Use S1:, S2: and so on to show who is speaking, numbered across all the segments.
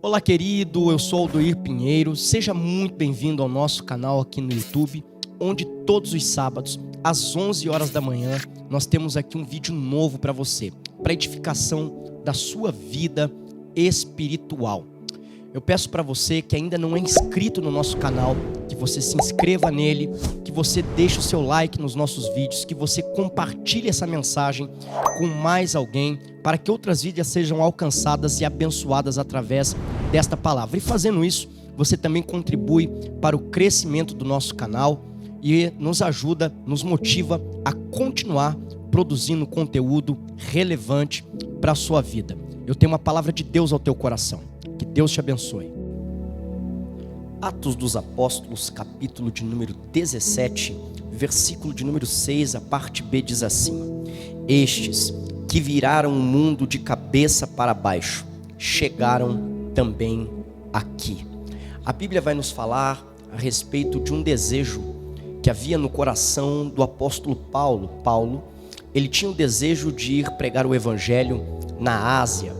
S1: Olá, querido, eu sou Aldoir Pinheiro. Seja muito bem-vindo ao nosso canal aqui no YouTube, onde todos os sábados, às 11 horas da manhã, nós temos aqui um vídeo novo para você, para edificação da sua vida espiritual. Eu peço para você que ainda não é inscrito no nosso canal, que você se inscreva nele, que você deixe o seu like nos nossos vídeos, que você compartilhe essa mensagem com mais alguém, para que outras vidas sejam alcançadas e abençoadas através desta palavra. E fazendo isso, você também contribui para o crescimento do nosso canal e nos ajuda, nos motiva a continuar produzindo conteúdo relevante para a sua vida. Eu tenho uma palavra de Deus ao teu coração. Que Deus te abençoe. Atos dos Apóstolos, capítulo de número 17, versículo de número 6, a parte B diz assim: Estes que viraram o mundo de cabeça para baixo, chegaram também aqui. A Bíblia vai nos falar a respeito de um desejo que havia no coração do apóstolo Paulo. Paulo, ele tinha o desejo de ir pregar o evangelho na Ásia.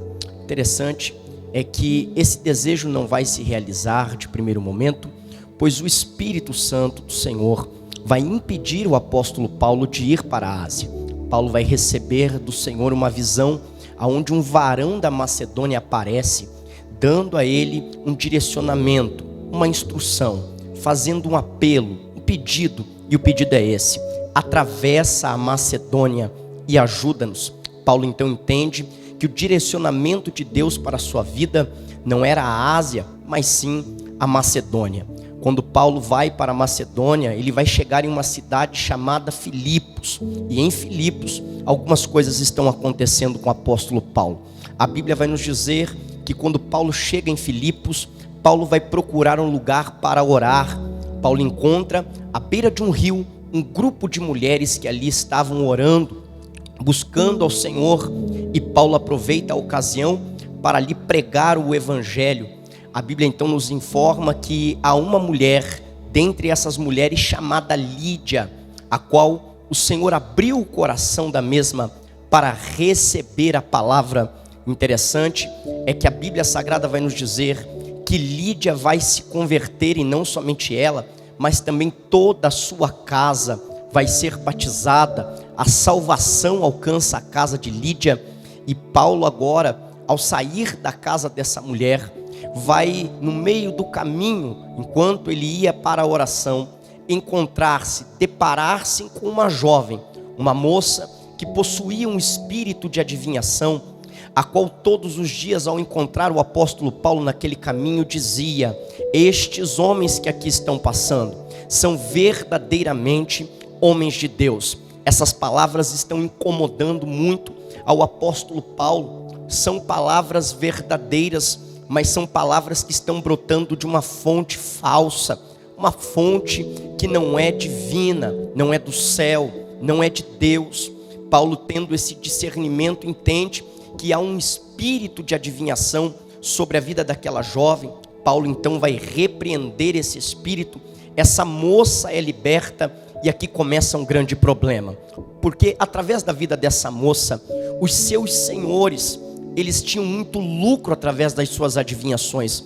S1: Interessante é que esse desejo não vai se realizar de primeiro momento, pois o Espírito Santo do Senhor vai impedir o apóstolo Paulo de ir para a Ásia. Paulo vai receber do Senhor uma visão onde um varão da Macedônia aparece, dando a ele um direcionamento, uma instrução, fazendo um apelo, um pedido, e o pedido é esse: atravessa a Macedônia e ajuda-nos. Paulo então entende que o direcionamento de Deus para a sua vida não era a Ásia, mas sim a Macedônia. Quando Paulo vai para a Macedônia, ele vai chegar em uma cidade chamada Filipos. E em Filipos, algumas coisas estão acontecendo com o apóstolo Paulo. A Bíblia vai nos dizer que quando Paulo chega em Filipos, Paulo vai procurar um lugar para orar. Paulo encontra, à beira de um rio, um grupo de mulheres que ali estavam orando, buscando ao Senhor, e Paulo aproveita a ocasião para lhe pregar o evangelho. A Bíblia então nos informa que há uma mulher dentre essas mulheres chamada Lídia, a qual o Senhor abriu o coração da mesma para receber a palavra. Interessante é que a Bíblia Sagrada vai nos dizer que Lídia vai se converter, e não somente ela, mas também toda a sua casa vai ser batizada. A salvação alcança a casa de Lídia, e Paulo agora, ao sair da casa dessa mulher, vai no meio do caminho, enquanto ele ia para a oração, encontrar-se, deparar-se com uma jovem, uma moça que possuía um espírito de adivinhação, a qual todos os dias, ao encontrar o apóstolo Paulo naquele caminho, dizia: estes homens que aqui estão passando são verdadeiramente homens de Deus. Essas palavras estão incomodando muito ao apóstolo Paulo. São palavras verdadeiras, mas são palavras que estão brotando de uma fonte falsa, uma fonte que não é divina, não é do céu, não é de Deus. Paulo, tendo esse discernimento, entende que há um espírito de adivinhação sobre a vida daquela jovem. Paulo então vai repreender esse espírito. Essa moça é liberta. E aqui começa um grande problema, porque através da vida dessa moça, os seus senhores, eles tinham muito lucro através das suas adivinhações.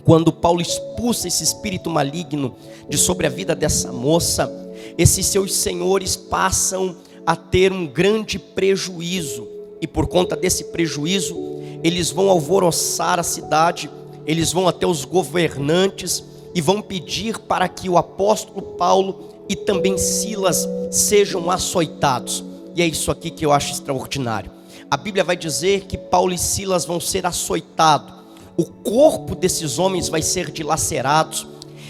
S1: Quando Paulo expulsa esse espírito maligno de sobre a vida dessa moça, esses seus senhores passam a ter um grande prejuízo, e por conta desse prejuízo, eles vão alvoroçar a cidade, eles vão até os governantes e vão pedir para que o apóstolo Paulo e também Silas sejam açoitados. E é isso aqui que eu acho extraordinário. A Bíblia vai dizer que Paulo e Silas vão ser açoitados. O corpo desses homens vai ser dilacerado.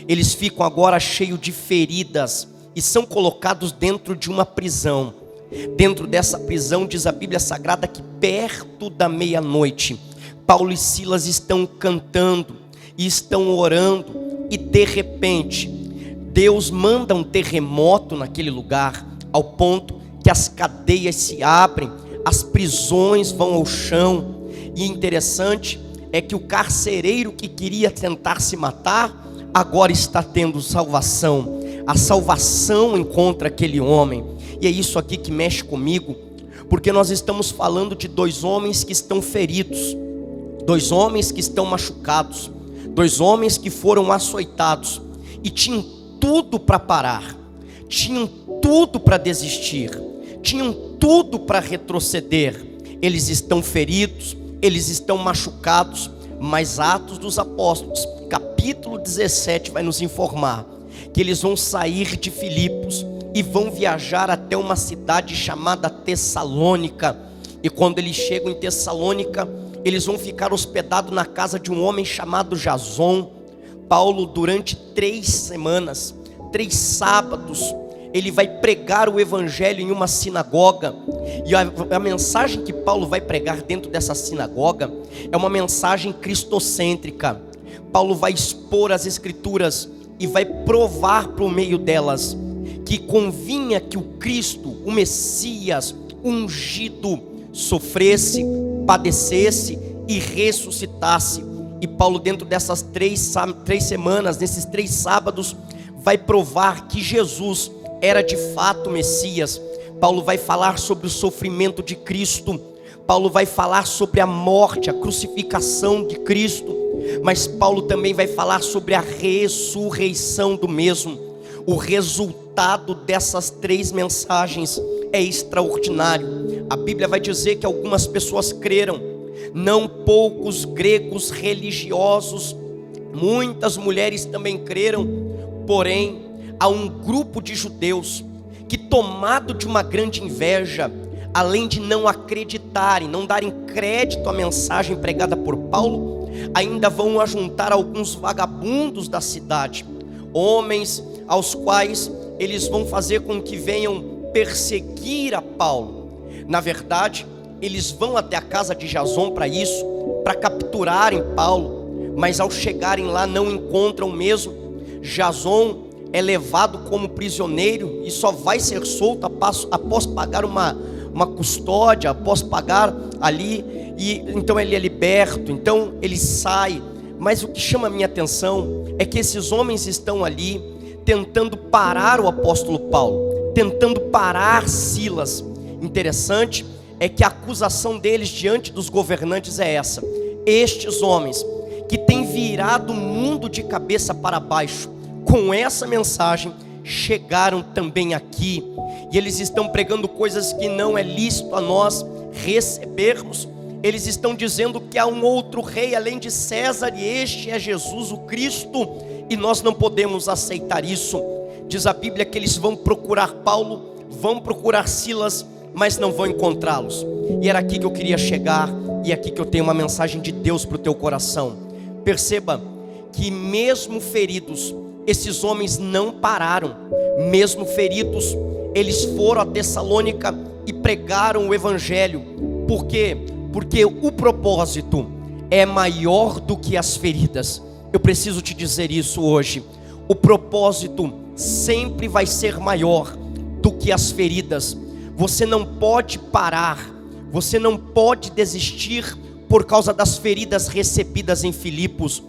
S1: Eles ficam agora cheios de feridas e são colocados dentro de uma prisão. Dentro dessa prisão, diz a Bíblia Sagrada que perto da meia-noite, Paulo e Silas estão cantando e estão orando, e de repente Deus manda um terremoto naquele lugar, ao ponto que as cadeias se abrem, as prisões vão ao chão. E interessante é que o carcereiro que queria tentar se matar, agora está tendo salvação. A salvação encontra aquele homem. E é isso aqui que mexe comigo, porque nós estamos falando de dois homens que estão feridos. Dois homens que estão machucados, dois homens que foram açoitados e tinham tudo para parar, tinham tudo para desistir, tinham tudo para retroceder. Eles estão feridos, eles estão machucados, mas Atos dos Apóstolos, capítulo 17, vai nos informar que eles vão sair de Filipos e vão viajar até uma cidade chamada Tessalônica. E quando eles chegam em Tessalônica, eles vão ficar hospedados na casa de um homem chamado Jason. Paulo, durante 3 semanas, 3 sábados, ele vai pregar o evangelho em uma sinagoga. E a mensagem que Paulo vai pregar dentro dessa sinagoga é uma mensagem cristocêntrica. Paulo vai expor as escrituras e vai provar por meio delas que convinha que o Cristo, o Messias, ungido, sofresse, padecesse e ressuscitasse. E Paulo, dentro dessas 3 semanas, nesses 3 sábados, vai provar que Jesus era de fato o Messias. Paulo vai falar sobre o sofrimento de Cristo, Paulo vai falar sobre a morte, a crucificação de Cristo, mas Paulo também vai falar sobre a ressurreição do mesmo. O resultado dessas 3 mensagens é extraordinário. A Bíblia vai dizer que algumas pessoas creram, não poucos gregos religiosos, muitas mulheres também creram, porém há um grupo de judeus que, tomado de uma grande inveja, além de não acreditarem, não darem crédito à mensagem pregada por Paulo, ainda vão ajuntar alguns vagabundos da cidade, homens aos quais eles vão fazer com que venham perseguir a Paulo. Na verdade, eles vão até a casa de Jason para isso, para capturarem Paulo, mas ao chegarem lá não encontram mesmo. Jason é levado como prisioneiro e só vai ser solto após pagar uma custódia, após pagar ali, e então ele é liberto, então ele sai. Mas o que chama a minha atenção é que esses homens estão ali tentando parar o apóstolo Paulo, tentando parar Silas. Interessante é que a acusação deles diante dos governantes é essa: estes homens que têm virado o mundo de cabeça para baixo, com essa mensagem, chegaram também aqui, e eles estão pregando coisas que não é lícito a nós recebermos. Eles estão dizendo que há um outro rei além de César, e este é Jesus o Cristo, e nós não podemos aceitar isso. Diz a Bíblia que eles vão procurar Paulo, vão procurar Silas, mas não vão encontrá-los. E era aqui que eu queria chegar, e aqui que eu tenho uma mensagem de Deus para o teu coração. Perceba que mesmo feridos, esses homens não pararam. Mesmo feridos, eles foram a Tessalônica e pregaram o evangelho. Por quê? Porque o propósito é maior do que as feridas. Eu preciso te dizer isso hoje. O propósito sempre vai ser maior do que as feridas. Você não pode parar, você não pode desistir por causa das feridas recebidas em Filipos.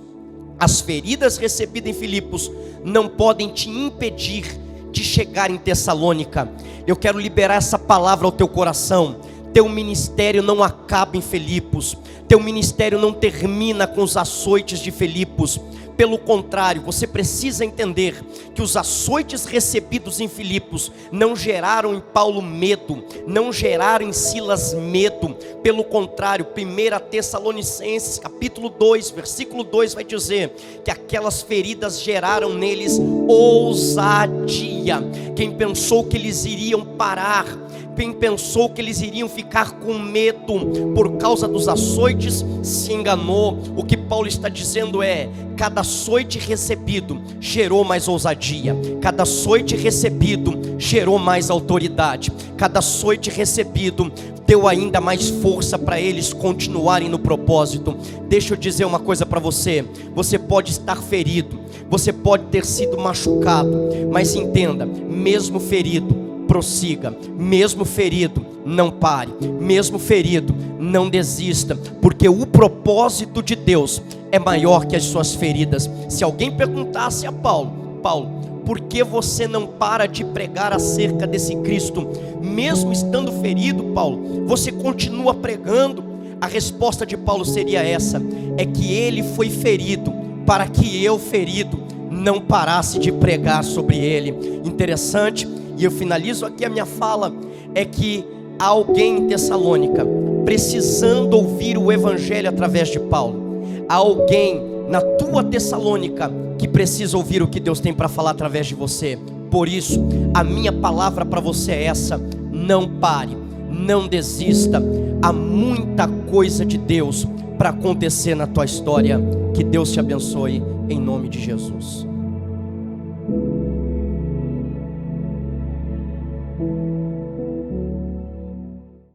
S1: As feridas recebidas em Filipos não podem te impedir de chegar em Tessalônica. Eu quero liberar essa palavra ao teu coração. Teu ministério não acaba em Filipos, teu ministério não termina com os açoites de Filipos. Pelo contrário, você precisa entender que os açoites recebidos em Filipos não geraram em Paulo medo, não geraram em Silas medo. Pelo contrário, 1 Tessalonicenses capítulo 2, versículo 2 vai dizer que aquelas feridas geraram neles ousadia. Quem pensou que eles iriam parar, quem pensou que eles iriam ficar com medo por causa dos açoites, se enganou. O que Paulo está dizendo é: cada açoite recebido gerou mais ousadia, cada açoite recebido gerou mais autoridade, cada açoite recebido deu ainda mais força para eles continuarem no propósito. Deixa eu dizer uma coisa para você: você pode estar ferido, você pode ter sido machucado, mas entenda, mesmo ferido, prossiga, mesmo ferido, não pare, mesmo ferido, não desista, porque o propósito de Deus é maior que as suas feridas. Se alguém perguntasse a Paulo: por que você não para de pregar acerca desse Cristo? Mesmo estando ferido, Paulo, você continua pregando. A resposta de Paulo seria essa: é que ele foi ferido para que eu, ferido, não parasse de pregar sobre ele. Interessante, e eu finalizo aqui a minha fala, é que há alguém em Tessalônica precisando ouvir o evangelho através de Paulo. Há alguém na tua Tessalônica que precisa ouvir o que Deus tem para falar através de você. Por isso, a minha palavra para você é essa: não pare, não desista. Há muita coisa de Deus para acontecer na tua história. Que Deus te abençoe, em nome de Jesus.